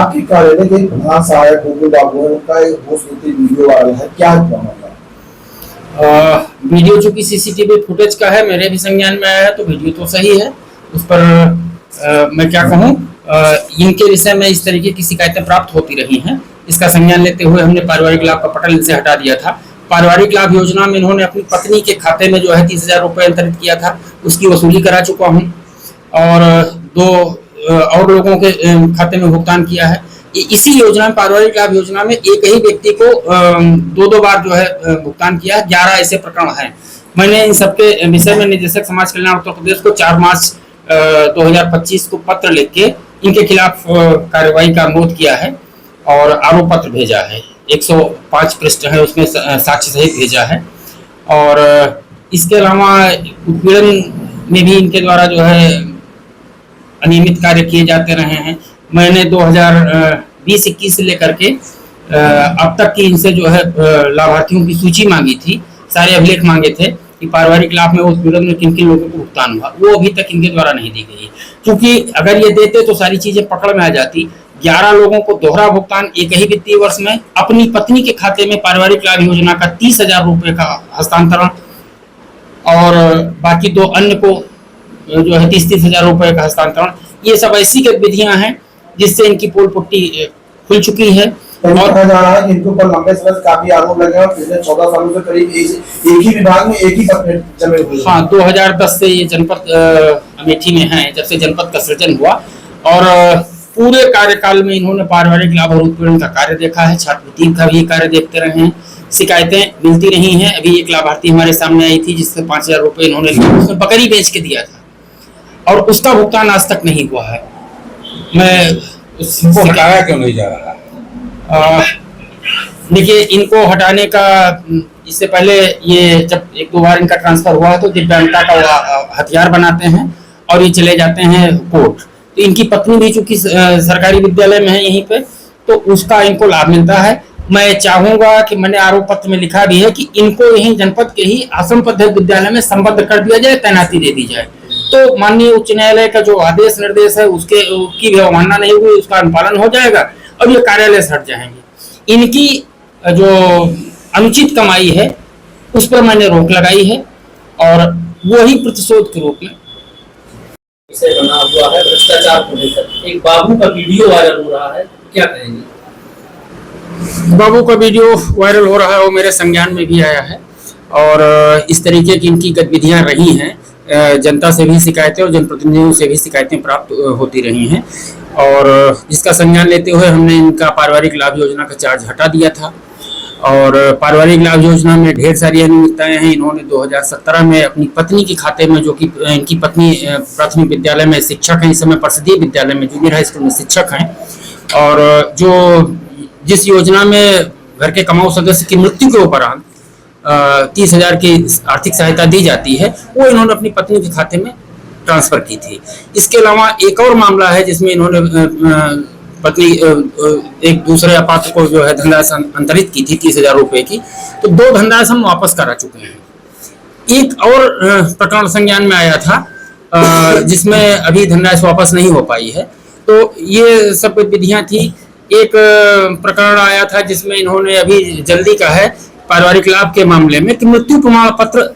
आपके कार्यालय के प्रधान सहायक गोकुल बाबू है, उनका एक होती वीडियो वायरल है, क्या मामला? वीडियो चूंकि सीसीटीवी फुटेज का है, मेरे भी संज्ञान में आया है, तो वीडियो तो सही है। उस पर मैं क्या कहूँ, इनके विषय में इस तरीके की शिकायतें प्राप्त होती रही हैं। इसका संज्ञान लेते हुए हमने पारिवारिक लाभ का पटल इनसे हटा दिया था। पारिवारिक लाभ योजना में इन्होंने अपनी पत्नी के खाते में जो है 30,000 रुपये अंतरित किया था, उसकी वसूली करा चुका हूँ, और 2 और लोगों के खाते में भुगतान किया है। इसी योजना में, पारिवारिक लाभ योजना में, एक ही व्यक्ति को 2 बार जो है भुगतान किया है। 11 ऐसे प्रकरण हैं। मैंने इन सबके विषय में निदेशक समाज कल्याण उत्तर प्रदेश को 4 मार्च 2025 को पत्र लिख के इनके खिलाफ कार्रवाई का अनुरोध किया है और आरोप पत्र भेजा है। 105 पृष्ठ है, उसमें साक्ष्य सहित भेजा है। और इसके अलावा उत्पीड़न में भी इनके द्वारा जो है अनियमित कार्य किए जाते रहे हैं। मैंने 2020-21 से लेकर के अब तक की इनसे जो है लाभार्थियों की सूची मांगी थी, सारे अभिलेख मांगे थे कि पारिवारिक लाभ में उत्पीड़न में किन किन लोगों को भुगतान हुआ, वो अभी तक इनके द्वारा नहीं दी गई है। क्योंकि अगर ये देते तो सारी चीजें पकड़ में आ जाती। 11 लोगों को दोहरा भुगतान एक ही वित्तीय वर्ष में, अपनी पत्नी के खाते में पारिवारिक लाभ योजना का 30,000 रुपये का हस्तांतरण, और बाकी 2 अन्य को जो है 30,000 रुपये का हस्तांतरण। ये सब ऐसी गतिविधियां हैं जिससे इनकी पोल पुट्टी खुल चुकी है। और कहा जा रहा है कि इनके ऊपर लंबे समय से काफी आरोप लगे हैं, पिछले 14 सालों से करीब एक ही विभाग में एक ही पद जमे हुए हैं। हाँ, 2010 से ये जनपद अमेठी में है, जब से जनपद का सृजन हुआ, और पूरे कार्यकाल में इन्होंने पारिवारिक लाभ और उत्पीड़न का कार्य देखा है, छात्रवृत्ति का भी कार्य देखते रहे हैं। शिकायतें मिलती रही हैं। अभी एक लाभार्थी हमारे सामने आई थी जिससे 5,000 रुपये इन्होंने उसमें बकरी बेच के दिया था, और उसका भुगतान आज तक नहीं हुआ है। मैं उसको हटाया क्यों नहीं जा रहा? देखिए, इनको हटाने का, इससे पहले ये जब 1-2 बार इनका ट्रांसफर हुआ तो दिव्यांगता का हथियार बनाते हैं और ये चले जाते हैं कोर्ट। तो इनकी पत्नी भी चूंकि सरकारी विद्यालय में है यहीं पे, तो उसका इनको लाभ मिलता है। मैं चाहूंगा कि मैंने आरोप पत्र में लिखा भी है कि इनको यहीं जनपद के ही आश्रम पद्धति विद्यालय में संबद्ध कर दिया जाए, तैनाती दे दी जाए। तो माननीय उच्च न्यायालय का जो आदेश निर्देश है उसकी भी अवमानना नहीं हुई, उसका अनुपालन हो जाएगा और ये कार्यालय से हट जाएंगे। इनकी जो अनुचित कमाई है उस पर मैंने रोक लगाई है, और वही प्रतिशोध के रूप में इसे बना हुआ है भ्रष्टाचार को लेकर। एक बाबू का वीडियो वायरल हो रहा है, क्या कहेंगे? बाबू का वीडियो वायरल हो रहा है, वो मेरे संज्ञान में भी आया है, और इस तरीके की इनकी गतिविधियां रही हैं। जनता से भी शिकायतें और जनप्रतिनिधियों से भी शिकायतें प्राप्त होती रही हैं, और इसका संज्ञान लेते हुए हमने इनका पारिवारिक लाभ योजना का चार्ज हटा दिया था। और पारिवारिक लाभ योजना में ढेर सारी अनियमितताएं हैं। इन्होंने 2017 में अपनी पत्नी के खाते में, जो कि इनकी पत्नी प्राथमिक विद्यालय में शिक्षक हैं, इस समय परिषदीय विद्यालय में जूनियर हाई स्कूल में शिक्षक हैं, और जिस योजना में घर के कमाऊ सदस्य की मृत्यु के उपरांत 30,000 की आर्थिक सहायता दी जाती है, वो इन्होंने अपनी पत्नी के खाते में ट्रांसफर की थी। इसके अलावा एक और मामला है जिसमें इन्होंने पत्नी एक दूसरे अपात्र को जो है धनराशि अंतरित की थी 30,000 रुपये की, तो 2 धनराशि हम वापस करा चुके हैं। एक और प्रकरण संज्ञान में आया था जिसमें अभी धनराशि वापस नहीं हो पाई है। तो ये सब विधियां थी। एक प्रकरण आया था जिसमें इन्होंने, अभी जल्दी का है, पारिवारिक लाभ के मामले में, कि मृत्यु प्रमाण पत्र,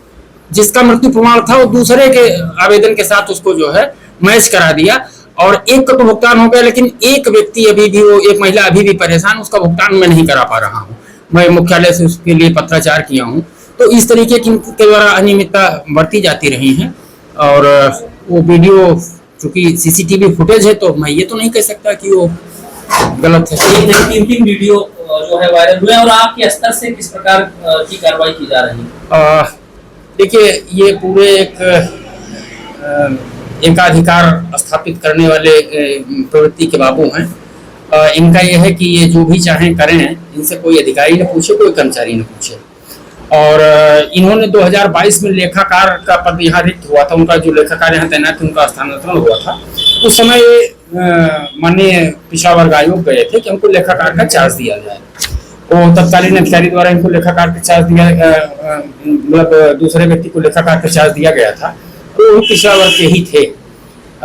जिसका मृत्यु प्रमाण था वो दूसरे के आवेदन के साथ उसको जो है मैच करा दिया, और एक का तो भुगतान हो गया, लेकिन एक व्यक्ति अभी भी, वो एक महिला अभी भी परेशान, उसका भुगतान मैं नहीं करा पा रहा हूँ। मैं मुख्यालय से उसके लिए पत्राचार किया हूँ। तो इस तरीके की के द्वारा अनियमितता बढ़ती जाती रही हैं, और वो वीडियो चूंकि सीसीटीवी फुटेज है, तो मैं ये तो नहीं कह सकता कि वो गलत है। 3 वीडियो जो है वायरल हुए, और आपके स्तर से किस प्रकार की कार्रवाई की जा रही है? देखिए, ये पूरे एक एकाधिकार स्थापित करने वाले प्रवृत्ति के बाबू हैं। इनका यह है कि ये जो भी चाहें करें, इनसे कोई अधिकारी न पूछे, कोई कर्मचारी न पूछे। और इन्होंने 2022 में लेखाकार का पद यहाँ रिक्त हुआ था, उनका जो लेखाकार यहाँ तैनात थे उनका स्थानांतरण हुआ था। उस समय माननीय पिछड़ा वर्ग आयोग गए थे कि हमको लेखाकार का चार्ज दिया जाए। तो तत्कालीन अधिकारी द्वारा इनको लेखाकार का चार्ज दिया, मतलब दूसरे व्यक्ति को लेखाकार का चार्ज दिया गया था, तो वो पिछड़ा वर्ग के ही थे।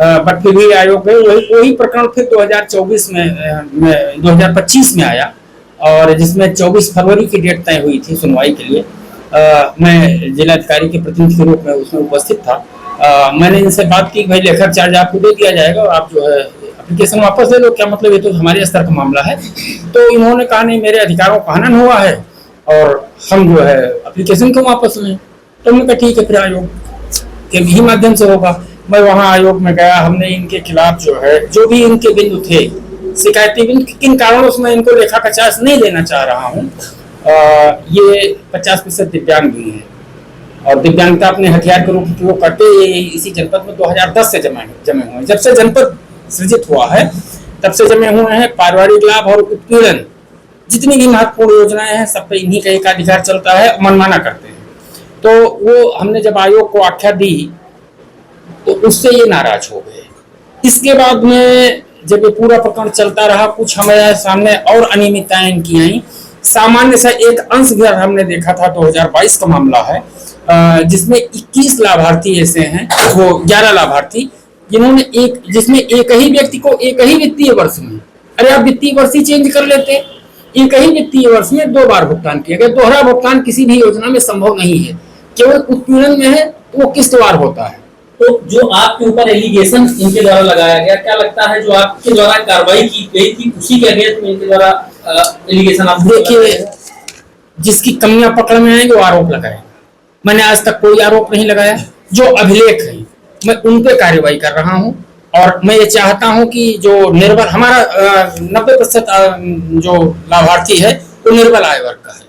बट फिर भी आयोग में वही प्रकरण फिर 2025 में आया, और जिसमें 24 फरवरी की डेट तय हुई थी सुनवाई के लिए। मैं जिलाधिकारी के प्रतिनिधि के रूप में उसमें उपस्थित था। मैंने इनसे बात की, भाई लेखक चार्ज आपको दे दिया जाएगा और आप जो है एप्लीकेशन वापस ले लो। क्या मतलब, ये तो हमारे स्तर का मामला है। तो इन्होंने कहा नहीं, मेरे अधिकारों का हनन हुआ है और हम जो है एप्लीकेशन को वापस लें। तो हमने कहा ठीक है, फिर आयोग के ही माध्यम से होगा। मैं वहाँ आयोग में गया, हमने इनके खिलाफ जो है जो भी इनके बिंदु थे, शिकायती बिंदु, किन कारणों से मैं इनको लेखा का चार्ज नहीं देना चाह रहा हूँ। ये 50% दिव्यांग भी हैं और दिव्यांगता अपने हथियार के रूप में उपयोग करते इसी जनपद में 2010 से जमे हुए हैं। जब से जनपद सृजित हुआ है तब से जमे हुए हैं। पारिवारिक लाभ और उत्पीड़न, जितनी भी महत्वपूर्ण योजनाएं हैं, सब पे इन्हीं का एकाधिकार चलता है, मनमाना करते हैं। तो वो हमने जब आयोग को आख्या दी तो उससे ये नाराज हो गए। इसके बाद में जब ये पूरा प्रकरण चलता रहा, कुछ हमारे सामने और अनियमितताएं इनकी आई। सामान्य से एक अंश भी हमने देखा था, 2022 का मामला है, जिसमें 21 लाभार्थी ऐसे हैं, वो 11 लाभार्थी जिन्होंने जिसमें एक ही व्यक्ति को एक ही वित्तीय वर्ष में, अरे आप वित्तीय वर्ष ही चेंज कर लेते, एक ही वित्तीय वर्ष में 2 बार भुगतान किया गया। दोहरा भुगतान किसी भी योजना में संभव नहीं है, केवल उत्पीड़न में है तो वो किस्तवार होता है। तो जो आपके ऊपर एलिगेशन इनके द्वारा लगाया गया, क्या लगता है जो आपके द्वारा कार्रवाई की गई थी उसी के अगेंस्ट में इनके द्वारा एलिगेशन आप देखिए, जिसकी कमियां पकड़ में आएंगे वो आरोप लगाएंगे। मैंने आज तक कोई आरोप नहीं लगाया। जो अभिलेख है मैं उन पे कार्रवाई कर रहा हूं और मैं ये चाहता हूं कि जो निर्बल, हमारा 90% जो लाभार्थी है वो निर्बल आय वर्ग का है।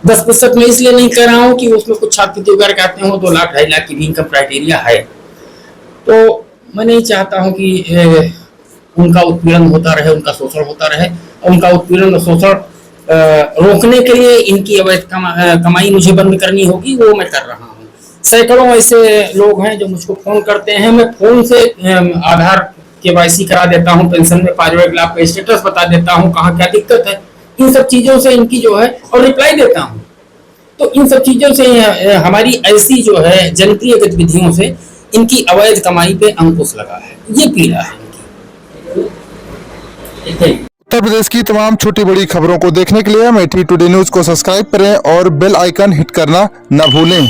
10% में इसलिए नहीं कह रहा हूं कि उसमें कुछ छात्रवृत्ति वगैरह कहते हो, 2 लाख 2.5 लाख की भी इनकम क्राइटेरिया है। तो मैं नहीं चाहता हूं कि उनका उत्पीड़न होता रहे, उनका शोषण होता रहे। उनका उत्पीड़न और शोषण रोकने के लिए इनकी अवैध कमाई मुझे बंद करनी होगी, वो मैं कर रहा हूँ। सैकड़ों ऐसे लोग हैं जो मुझको फोन करते हैं, मैं फोन से आधार KYC करा देता हूँ, पेंशन में पारिवारिक लाभ का स्टेटस बता देता हूँ, कहाँ क्या दिक्कत है, इन सब चीजों से इनकी जो है, और रिप्लाई देता हूँ। तो इन सब चीजों से हमारी ऐसी जो है जनप्रिय गतिविधियों से इनकी अवैध कमाई पे अंकुश लगा है, ये पीड़ा है इनकी। उत्तर प्रदेश की तमाम छोटी बड़ी खबरों को देखने के लिए अमेठी टुडे न्यूज को सब्सक्राइब करें और बेल आइकन हिट करना न भूलें।